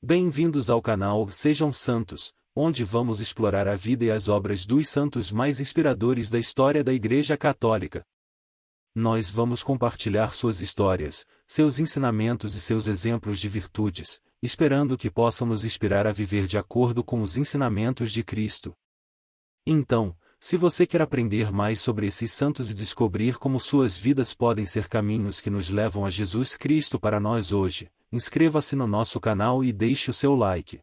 Bem-vindos ao canal Sejam Santos, onde vamos explorar a vida e as obras dos santos mais inspiradores da história da Igreja Católica. Nós vamos compartilhar suas histórias, seus ensinamentos e seus exemplos de virtudes, esperando que possam nos inspirar a viver de acordo com os ensinamentos de Cristo. Então, se você quer aprender mais sobre esses santos e descobrir como suas vidas podem ser caminhos que nos levam a Jesus Cristo para nós hoje, inscreva-se no nosso canal e deixe o seu like.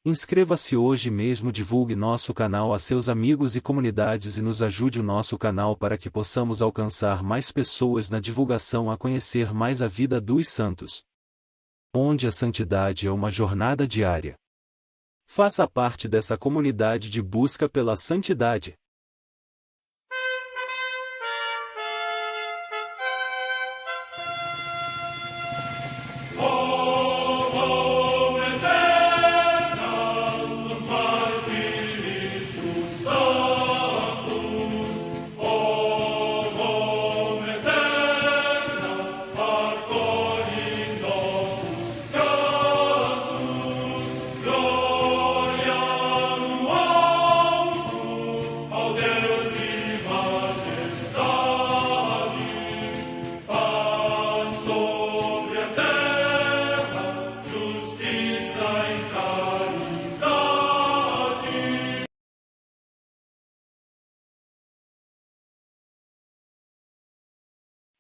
Inscreva-se hoje mesmo, divulgue nosso canal a seus amigos e comunidades e nos ajude o nosso canal para que possamos alcançar mais pessoas na divulgação a conhecer mais a vida dos santos. Onde a santidade é uma jornada diária. Faça parte dessa comunidade de busca pela santidade.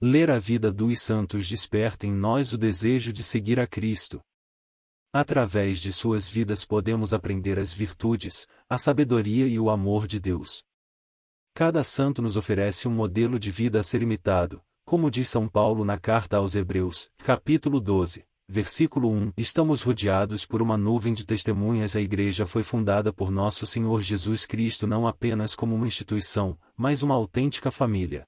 Ler a vida dos santos desperta em nós o desejo de seguir a Cristo. Através de suas vidas podemos aprender as virtudes, a sabedoria e o amor de Deus. Cada santo nos oferece um modelo de vida a ser imitado, como diz São Paulo na carta aos Hebreus, capítulo 12, versículo 1. Estamos rodeados por uma nuvem de testemunhas. A Igreja foi fundada por nosso Senhor Jesus Cristo não apenas como uma instituição, mas uma autêntica família.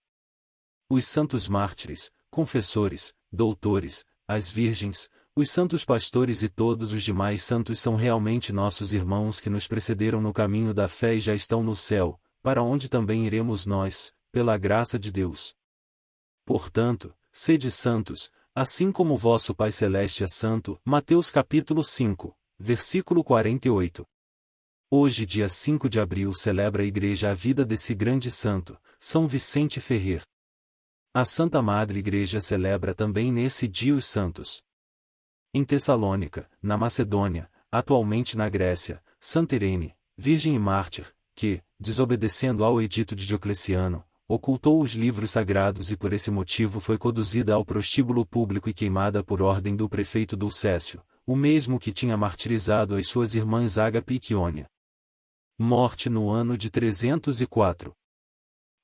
Os santos mártires, confessores, doutores, as virgens, os santos pastores e todos os demais santos são realmente nossos irmãos que nos precederam no caminho da fé e já estão no céu, para onde também iremos nós, pela graça de Deus. Portanto, sede santos, assim como vosso Pai Celeste é santo. Mateus capítulo 5, versículo 48. Hoje, dia 5 de abril, celebra a Igreja a vida desse grande santo, São Vicente Ferrer. A Santa Madre Igreja celebra também nesse dia os santos. Em Tessalônica, na Macedônia, atualmente na Grécia, Santa Irene, virgem e mártir, que, desobedecendo ao edito de Diocleciano, ocultou os livros sagrados e por esse motivo foi conduzida ao prostíbulo público e queimada por ordem do prefeito Dulcécio, o mesmo que tinha martirizado as suas irmãs Ágape e Quíonia. Morte no ano de 304.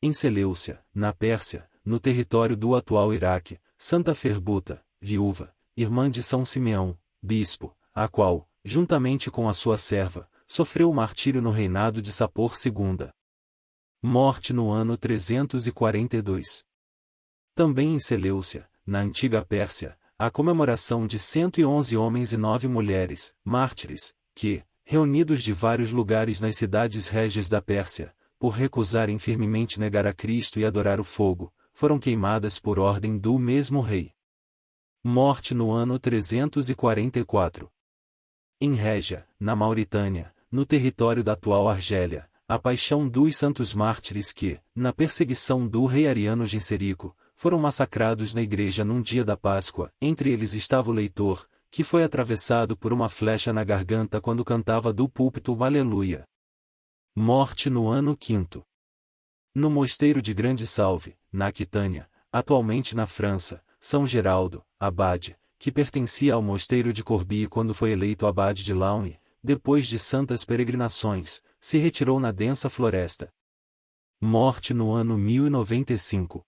Em Seleucia, na Pérsia, no território do atual Iraque, Santa Ferbuta, viúva, irmã de São Simeão, bispo, a qual, juntamente com a sua serva, sofreu o martírio no reinado de Sapor II. Morte no ano 342. Também em Seleucia, na antiga Pérsia, a comemoração de 111 homens e 9 mulheres, mártires, que, reunidos de vários lugares nas cidades régias da Pérsia, por recusarem firmemente negar a Cristo e adorar o fogo, foram queimadas por ordem do mesmo rei. Morte no ano 344. Em Régia, na Mauritânia, no território da atual Argélia, a paixão dos santos mártires que, na perseguição do rei Ariano Genserico, foram massacrados na igreja num dia da Páscoa. Entre eles estava o leitor, que foi atravessado por uma flecha na garganta quando cantava do púlpito o Aleluia. Morte no ano 5º. No mosteiro de Grande Salve, na Aquitânia, atualmente na França, São Geraldo, abade, que pertencia ao mosteiro de Corbie quando foi eleito abade de Laon, depois de santas peregrinações, se retirou na densa floresta. Morte no ano 1095.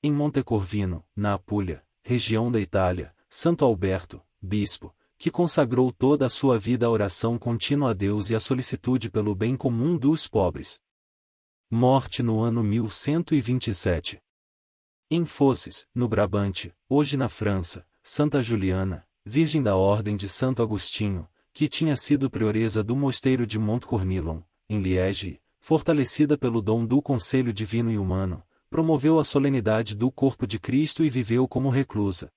Em Montecorvino, na Apulia, região da Itália, Santo Alberto, bispo, que consagrou toda a sua vida à oração contínua a Deus e à solicitude pelo bem comum dos pobres. Morte no ano 1127. Em Fosses, no Brabante, hoje na França, Santa Juliana, virgem da Ordem de Santo Agostinho, que tinha sido prioresa do mosteiro de Montcornillon, em Liege, fortalecida pelo dom do conselho divino e humano, promoveu a solenidade do corpo de Cristo e viveu como reclusa.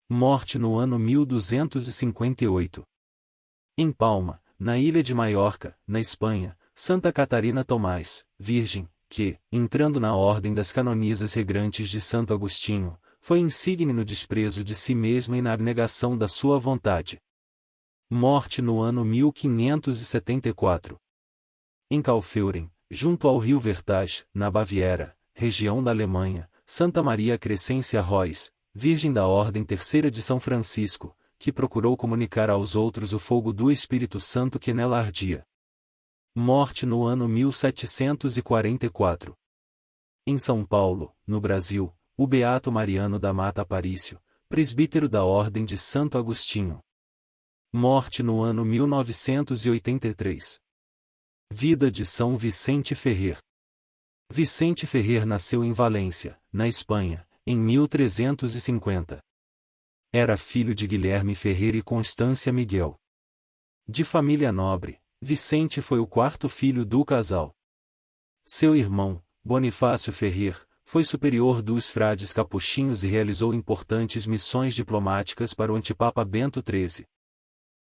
Morte no ano 1258. Em Palma, na ilha de Maiorca, na Espanha, Santa Catarina Tomás, virgem, que, entrando na ordem das canonisas regrantes de Santo Agostinho, foi insigne no desprezo de si mesma e na abnegação da sua vontade. Morte no ano 1574. Em Kaufeuren, junto ao rio Vertage, na Baviera, região da Alemanha, Santa Maria Crescência Rois, Virgem da Ordem Terceira de São Francisco, que procurou comunicar aos outros o fogo do Espírito Santo que nela ardia. Morte no ano 1744. Em São Paulo, no Brasil, o Beato Mariano da Mata Aparício, presbítero da Ordem de Santo Agostinho. Morte no ano 1983. Vida de São Vicente Ferrer. Vicente Ferrer nasceu em Valência, na Espanha, em 1350. Era filho de Guilherme Ferrer e Constância Miguel. De família nobre, Vicente foi o quarto filho do casal. Seu irmão, Bonifácio Ferrer, foi superior dos frades capuchinhos e realizou importantes missões diplomáticas para o antipapa Bento XIII.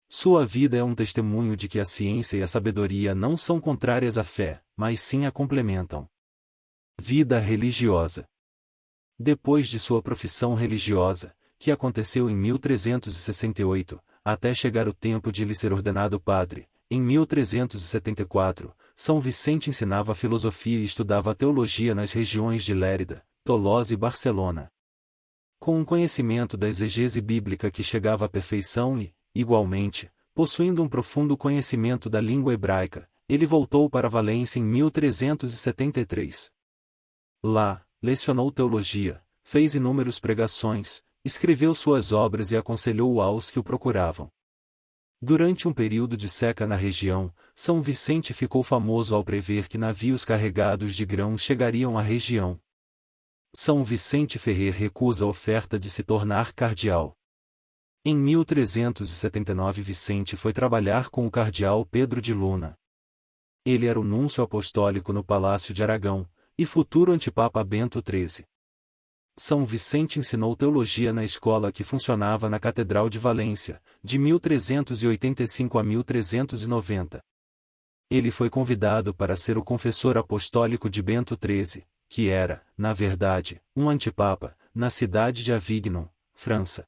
Sua vida é um testemunho de que a ciência e a sabedoria não são contrárias à fé, mas sim a complementam. Vida religiosa. Depois de sua profissão religiosa, que aconteceu em 1368, até chegar o tempo de lhe ser ordenado padre, em 1374, São Vicente ensinava filosofia e estudava teologia nas regiões de Lérida, Tolosa e Barcelona. Com um conhecimento da exegese bíblica que chegava à perfeição e, igualmente, possuindo um profundo conhecimento da língua hebraica, ele voltou para Valência em 1373. Lá, lecionou teologia, fez inúmeras pregações, escreveu suas obras e aconselhou aos que o procuravam. Durante um período de seca na região, São Vicente ficou famoso ao prever que navios carregados de grãos chegariam à região. São Vicente Ferrer recusa a oferta de se tornar cardeal. Em 1379 Vicente foi trabalhar com o cardeal Pedro de Luna. Ele era o núncio apostólico no Palácio de Aragão, e futuro antipapa Bento XIII. São Vicente ensinou teologia na escola que funcionava na Catedral de Valência, de 1385 a 1390. Ele foi convidado para ser o confessor apostólico de Bento XIII, que era, na verdade, um antipapa, na cidade de Avignon, França.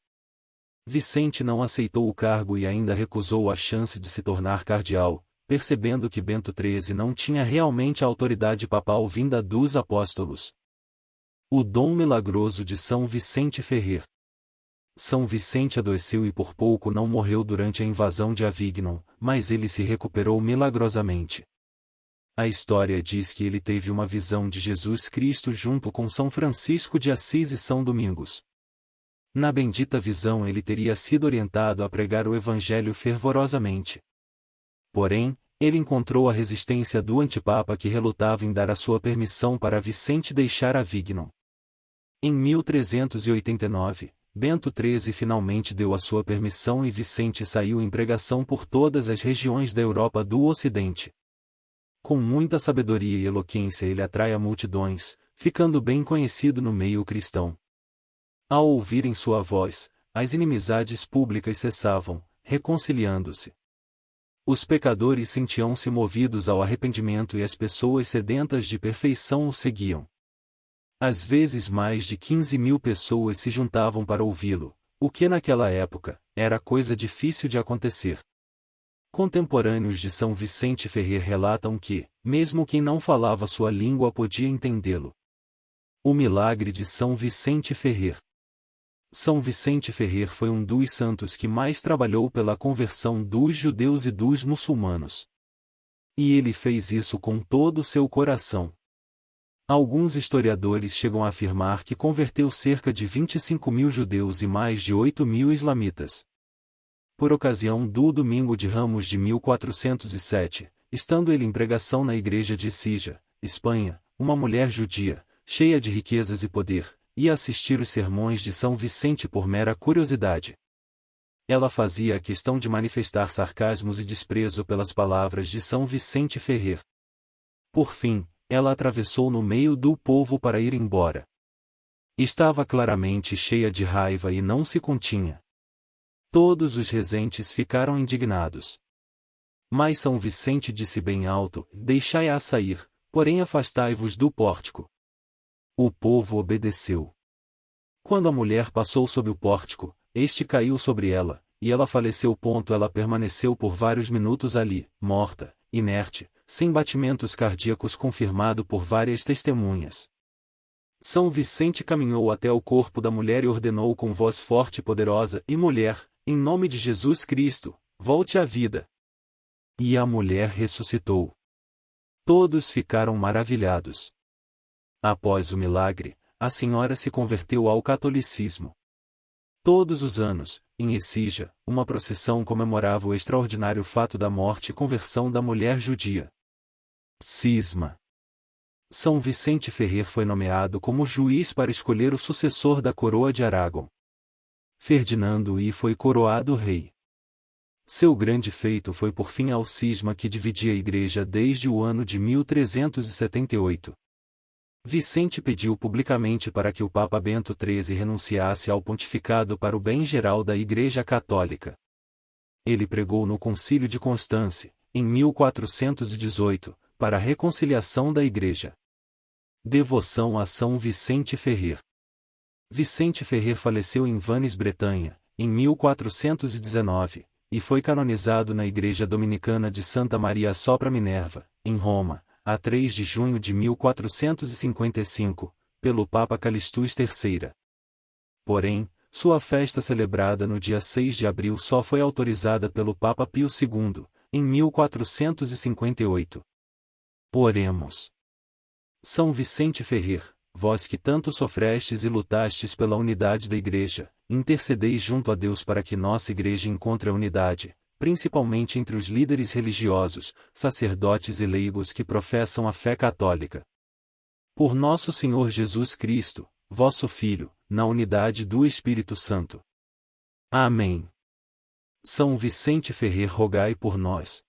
Vicente não aceitou o cargo e ainda recusou a chance de se tornar cardeal, percebendo que Bento XIII não tinha realmente a autoridade papal vinda dos apóstolos. O dom milagroso de São Vicente Ferrer. São Vicente adoeceu e por pouco não morreu durante a invasão de Avignon, mas ele se recuperou milagrosamente. A história diz que ele teve uma visão de Jesus Cristo junto com São Francisco de Assis e São Domingos. Na bendita visão ele teria sido orientado a pregar o Evangelho fervorosamente. Porém, ele encontrou a resistência do antipapa que relutava em dar a sua permissão para Vicente deixar Avignon. Em 1389, Bento XIII finalmente deu a sua permissão e Vicente saiu em pregação por todas as regiões da Europa do Ocidente. Com muita sabedoria e eloquência ele atrai a multidões, ficando bem conhecido no meio cristão. Ao ouvirem sua voz, as inimizades públicas cessavam, reconciliando-se. Os pecadores sentiam-se movidos ao arrependimento e as pessoas sedentas de perfeição o seguiam. Às vezes mais de 15.000 pessoas se juntavam para ouvi-lo, o que naquela época, era coisa difícil de acontecer. Contemporâneos de São Vicente Ferrer relatam que, mesmo quem não falava sua língua podia entendê-lo. O milagre de São Vicente Ferrer. São Vicente Ferrer foi um dos santos que mais trabalhou pela conversão dos judeus e dos muçulmanos. E ele fez isso com todo o seu coração. Alguns historiadores chegam a afirmar que converteu cerca de 25.000 judeus e mais de 8.000 islamitas. Por ocasião do Domingo de Ramos de 1407, estando ele em pregação na igreja de Écija, Espanha, uma mulher judia, cheia de riquezas e poder, ia assistir os sermões de São Vicente por mera curiosidade. Ela fazia a questão de manifestar sarcasmos e desprezo pelas palavras de São Vicente Ferrer. Por fim, ela atravessou no meio do povo para ir embora. Estava claramente cheia de raiva e não se continha. Todos os regentes ficaram indignados. Mas São Vicente disse bem alto: deixai-a sair, porém afastai-vos do pórtico. O povo obedeceu. Quando a mulher passou sob o pórtico, este caiu sobre ela, e ela faleceu. Ela permaneceu por vários minutos ali, morta, inerte, sem batimentos cardíacos, confirmado por várias testemunhas. São Vicente caminhou até o corpo da mulher e ordenou com voz forte e poderosa: e mulher, em nome de Jesus Cristo, volte à vida. E a mulher ressuscitou. Todos ficaram maravilhados. Após o milagre, a senhora se converteu ao catolicismo. Todos os anos, em Écija, uma procissão comemorava o extraordinário fato da morte e conversão da mulher judia. Cisma. São Vicente Ferrer foi nomeado como juiz para escolher o sucessor da coroa de Aragão. Ferdinando I foi coroado rei. Seu grande feito foi pôr fim ao cisma que dividia a Igreja desde o ano de 1378. Vicente pediu publicamente para que o Papa Bento XIII renunciasse ao pontificado para o bem geral da Igreja Católica. Ele pregou no Concílio de Constance, em 1418, para a reconciliação da Igreja. Devoção a São Vicente Ferrer. Vicente Ferrer faleceu em Vannes, Bretanha, em 1419, e foi canonizado na Igreja Dominicana de Santa Maria sopra Minerva, em Roma, a 3 de junho de 1455, pelo Papa Calixtus III. Porém, sua festa celebrada no dia 6 de abril só foi autorizada pelo Papa Pio II, em 1458. Oremos. São Vicente Ferrer, vós que tanto sofrestes e lutastes pela unidade da Igreja, intercedeis junto a Deus para que nossa Igreja encontre a unidade, principalmente entre os líderes religiosos, sacerdotes e leigos que professam a fé católica. Por nosso Senhor Jesus Cristo, vosso Filho, na unidade do Espírito Santo. Amém. São Vicente Ferrer, rogai por nós.